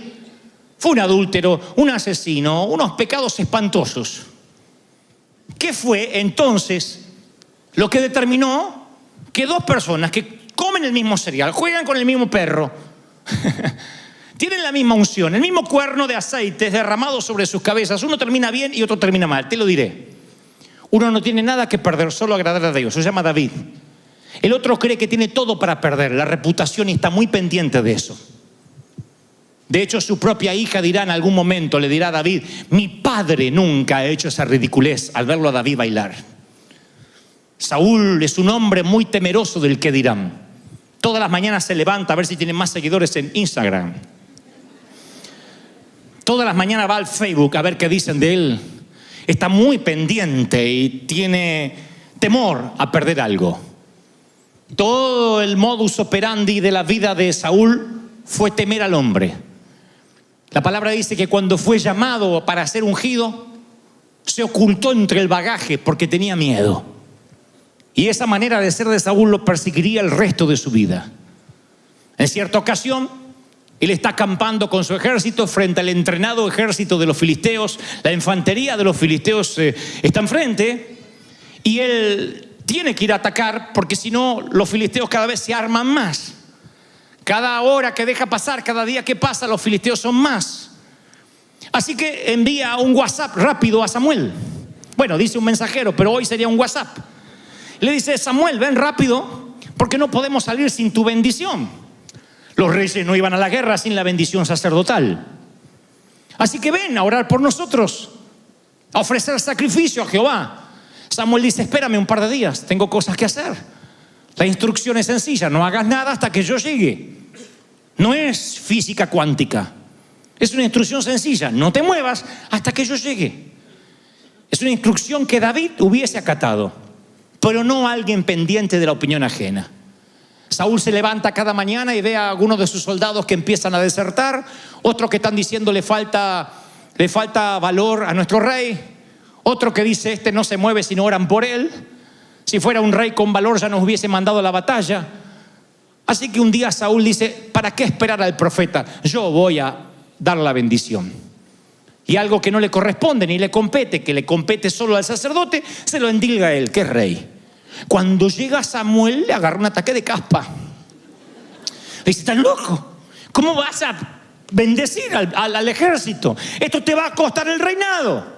fue un adúltero, un asesino, unos pecados espantosos. ¿Qué fue entonces lo que determinó que dos personas que comen el mismo cereal, juegan con el mismo perro, tienen la misma unción, el mismo cuerno de aceite derramado sobre sus cabezas, uno termina bien y otro termina mal? Te lo diré. Uno no tiene nada que perder, solo agradar a Dios. Se llama David. El otro cree que tiene todo para perder, la reputación, y está muy pendiente de eso. De hecho, su propia hija dirá en algún momento, le dirá a David, mi padre nunca ha hecho esa ridiculez al verlo a David bailar. Saúl es un hombre muy temeroso del que dirán. Todas las mañanas se levanta a ver si tiene más seguidores en Instagram. Todas las mañanas va al Facebook a ver qué dicen de él. Está muy pendiente y tiene temor a perder algo. Todo el modus operandi de la vida de Saúl fue temer al hombre. La palabra dice que cuando fue llamado para ser ungido, se ocultó entre el bagaje porque tenía miedo. Y esa manera de ser de Saúl lo perseguiría el resto de su vida. En cierta ocasión, él está acampando con su ejército frente al entrenado ejército de los filisteos. La infantería de los filisteos está enfrente y él tiene que ir a atacar, porque si no, los filisteos cada vez se arman más. Cada hora que deja pasar, cada día que pasa, los filisteos son más. Así que envía un WhatsApp rápido a Samuel. Bueno, dice un mensajero, pero hoy sería un WhatsApp. Le dice, Samuel, ven rápido, porque no podemos salir sin tu bendición. Los reyes no iban a la guerra sin la bendición sacerdotal. Así que ven a orar por nosotros, a ofrecer sacrificio a Jehová. Samuel dice, espérame un par de días, tengo cosas que hacer. La instrucción es sencilla, no hagas nada hasta que yo llegue. No es física cuántica, es una instrucción sencilla, no te muevas hasta que yo llegue. Es una instrucción que David hubiese acatado, pero no alguien pendiente de la opinión ajena. Saúl se levanta cada mañana y ve a algunos de sus soldados que empiezan a desertar, otros que están diciendo le falta valor a nuestro rey, otro que dice este no se mueve si no oran por él. Si fuera un rey con valor ya nos hubiese mandado a la batalla. Así que un día Saúl dice, ¿para qué esperar al profeta? Yo voy a dar la bendición. Y algo que no le corresponde ni le compete, que le compete solo al sacerdote, se lo endilga a él, que es rey. Cuando llega Samuel le agarra un ataque de caspa. Le dice, ¿estás loco? ¿Cómo vas a bendecir al ejército? Esto te va a costar el reinado.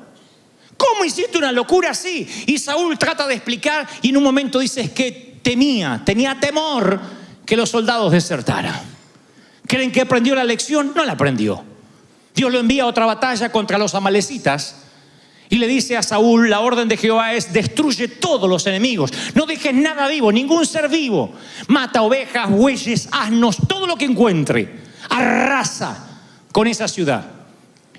¿Cómo hiciste una locura así? Y Saúl trata de explicar y en un momento dice, es que tenía temor que los soldados desertaran. ¿Creen que aprendió la lección? No la aprendió. Dios lo envía a otra batalla contra los amalecitas y le dice a Saúl, la orden de Jehová es, destruye todos los enemigos, no dejes nada vivo, ningún ser vivo, mata ovejas, bueyes, asnos, todo lo que encuentre, arrasa con esa ciudad.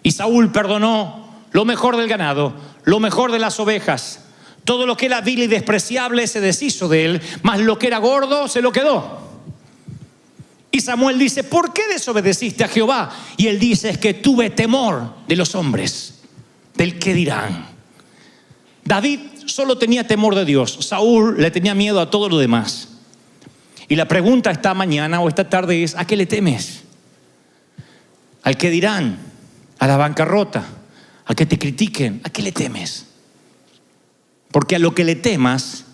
Y Saúl perdonó lo mejor del ganado, lo mejor de las ovejas, todo lo que era vil y despreciable se deshizo de él, mas lo que era gordo se lo quedó. Y Samuel dice, ¿por qué desobedeciste a Jehová? Y él dice, es que tuve temor de los hombres, del qué dirán. David solo tenía temor de Dios, Saúl le tenía miedo a todo lo demás. Y la pregunta esta mañana o esta tarde es, ¿a qué le temes? ¿Al qué dirán? ¿A la bancarrota? ¿A que te critiquen? ¿A qué le temes? Porque a lo que le temas,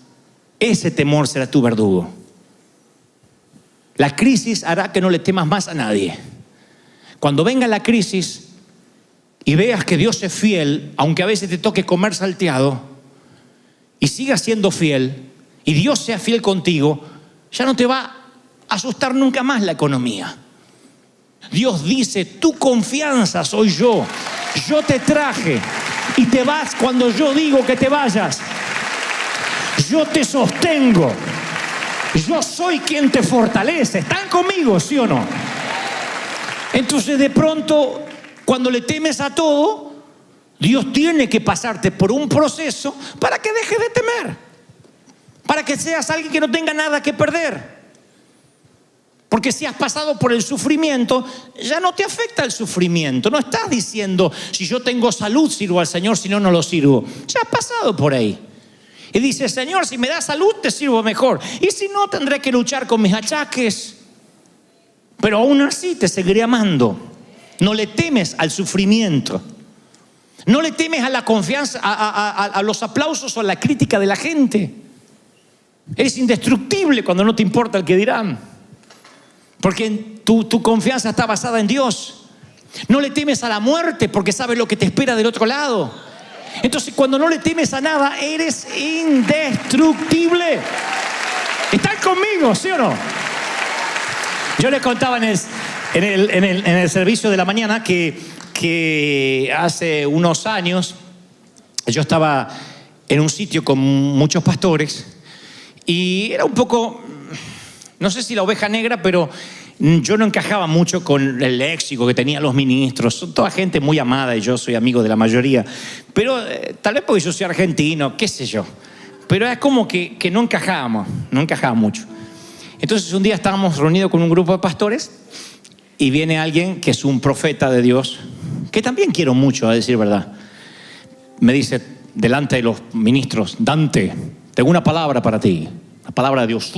ese temor será tu verdugo. La crisis hará que no le temas más a nadie. Cuando venga la crisis y veas que Dios es fiel, aunque a veces te toque comer salteado, y sigas siendo fiel, y Dios sea fiel contigo, ya no te va a asustar nunca más la economía. Dios dice, tu confianza soy yo. Yo te traje y te vas cuando yo digo que te vayas. Yo te sostengo. Yo soy quien te fortalece. ¿Están conmigo, sí o no? Entonces de pronto, cuando le temes a todo, Dios tiene que pasarte por un proceso para que dejes de temer, para que seas alguien que no tenga nada que perder. Porque si has pasado por el sufrimiento, ya no te afecta el sufrimiento. No estás diciendo, si yo tengo salud sirvo al Señor, si no, no lo sirvo. Ya has pasado por ahí. Y dice, Señor, si me das salud te sirvo mejor. Y si no, tendré que luchar con mis achaques. Pero aún así te seguiré amando. No le temes al sufrimiento. No le temes a la confianza, a los aplausos o a la crítica de la gente. Eres indestructible cuando no te importa el que dirán. Porque tu confianza está basada en Dios. No le temes a la muerte porque sabes lo que te espera del otro lado. Entonces cuando no le temes a nada, eres indestructible. ¿Están conmigo, sí o no? Yo les contaba en el servicio de la mañana que hace unos años yo estaba en un sitio con muchos pastores y era un poco, no sé si la oveja negra, pero yo no encajaba mucho con el léxico que tenían los ministros. Son toda gente muy amada y yo soy amigo de la mayoría. Pero tal vez porque yo soy argentino, qué sé yo. Pero es como que no encajaba mucho. Entonces un día estábamos reunidos con un grupo de pastores y viene alguien que es un profeta de Dios, que también quiero mucho, a decir verdad. Me dice delante de los ministros, Dante, tengo una palabra para ti. La palabra de Dios.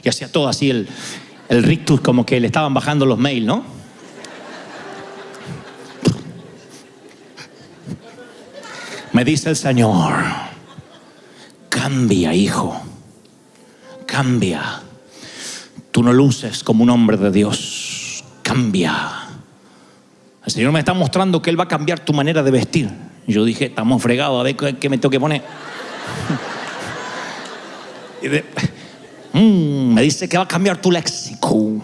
Y hacía todo así el rictus, como que le estaban bajando los mails, ¿no? Me dice el Señor, cambia, hijo, cambia. Tú no luces como un hombre de Dios, cambia. El Señor me está mostrando que Él va a cambiar tu manera de vestir. Y yo dije, estamos fregados, a ver qué me tengo que poner. Me dice que va a cambiar tu léxico.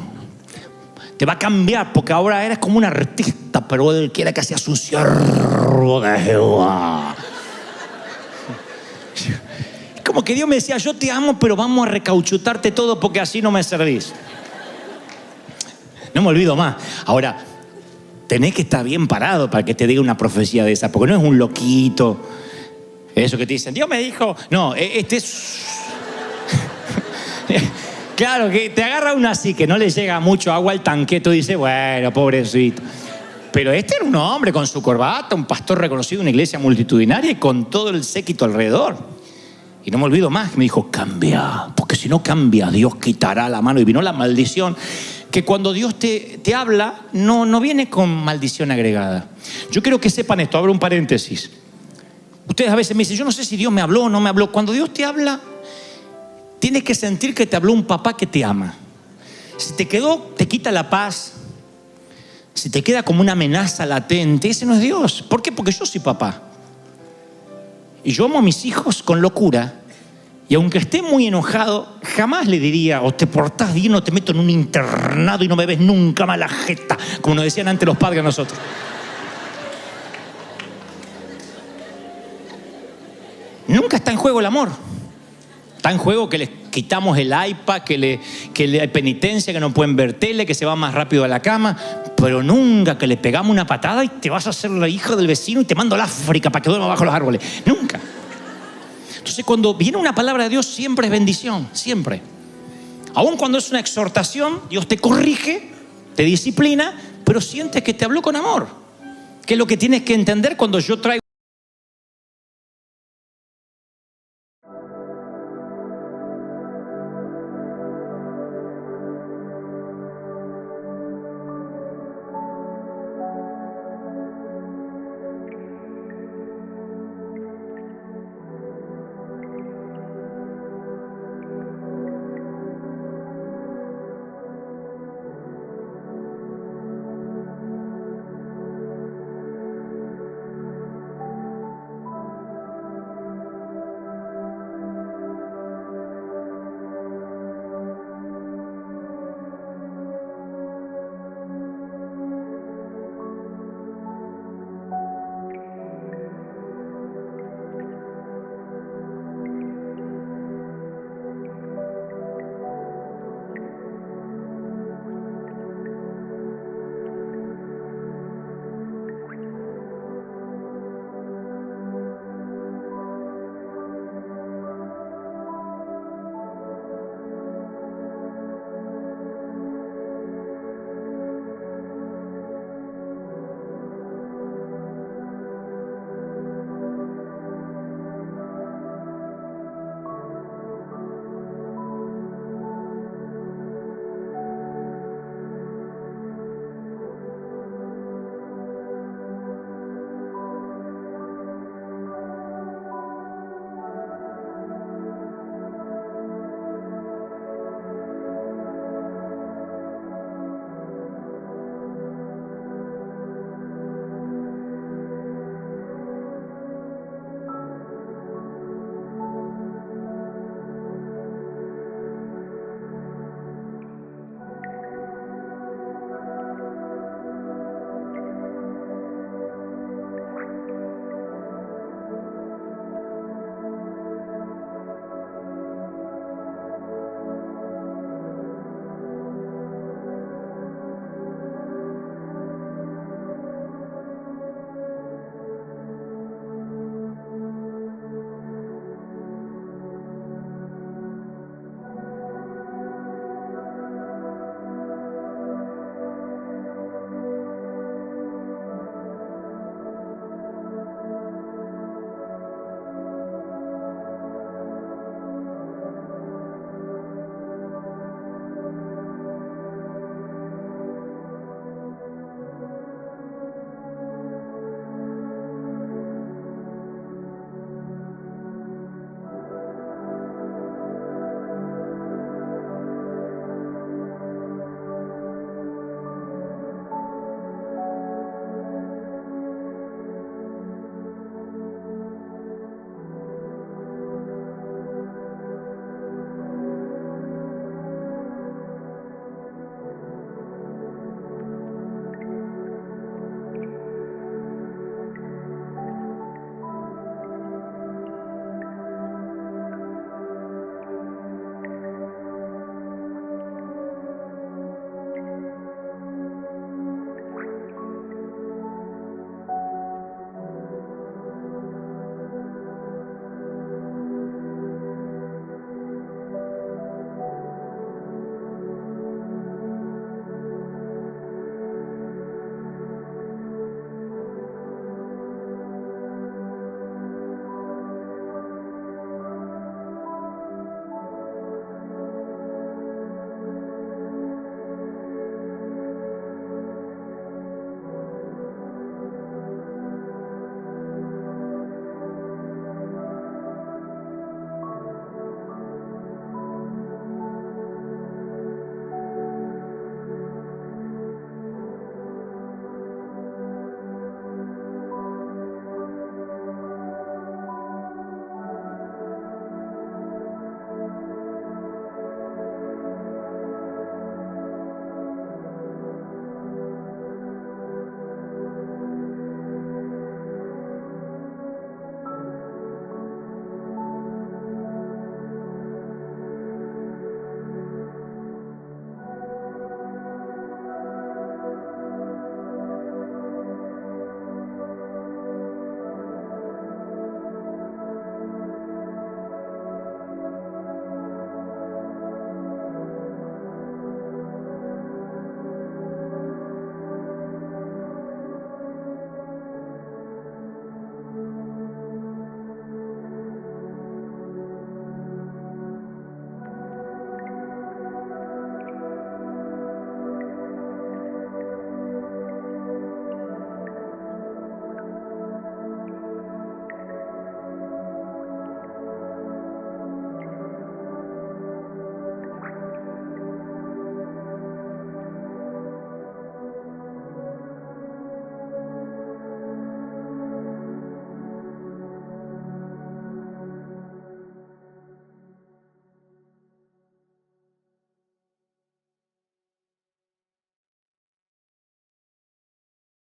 Te va a cambiar porque ahora eres como un artista, pero Él quiere que seas un siervo de Jehová. Como que Dios me decía, yo te amo, pero vamos a recauchutarte todo porque así no me servís. No me olvido más. Ahora, tenés que estar bien parado para que te diga una profecía de esa, porque no es un loquito. Eso que te dicen, Dios me dijo. No, este es... Claro, que te agarra uno así, que no le llega mucho agua al tanque, tú dices, bueno, pobrecito. Pero este era un hombre con su corbata, un pastor reconocido, una iglesia multitudinaria y con todo el séquito alrededor. Y no me olvido más, que me dijo, cambia, porque si no cambia, Dios quitará la mano. Y vino la maldición, que cuando Dios te habla, no viene con maldición agregada. Yo quiero que sepan esto, abro un paréntesis. Ustedes a veces me dicen, yo no sé si Dios me habló o no me habló. Cuando Dios te habla, tienes que sentir que te habló un papá que te ama. Si te quita la paz, si te queda como una amenaza latente, ese no es Dios. ¿Por qué? Porque yo soy papá. Y yo amo a mis hijos con locura. Y aunque esté muy enojado, jamás le diría, o te portás bien o te meto en un internado y no me ves nunca más la jeta, como nos decían antes los padres a nosotros. Nunca está en juego el amor. Está en juego que les quitamos el iPad, que hay penitencia, que no pueden ver tele, que se va más rápido a la cama, pero nunca que le pegamos una patada y te vas a hacer la hija del vecino y te mando al África para que duerma bajo los árboles. Nunca. Entonces, cuando viene una palabra de Dios, siempre es bendición, siempre. Aun cuando es una exhortación, Dios te corrige, te disciplina, pero sientes que te habló con amor. Que es lo que tienes que entender cuando yo traigo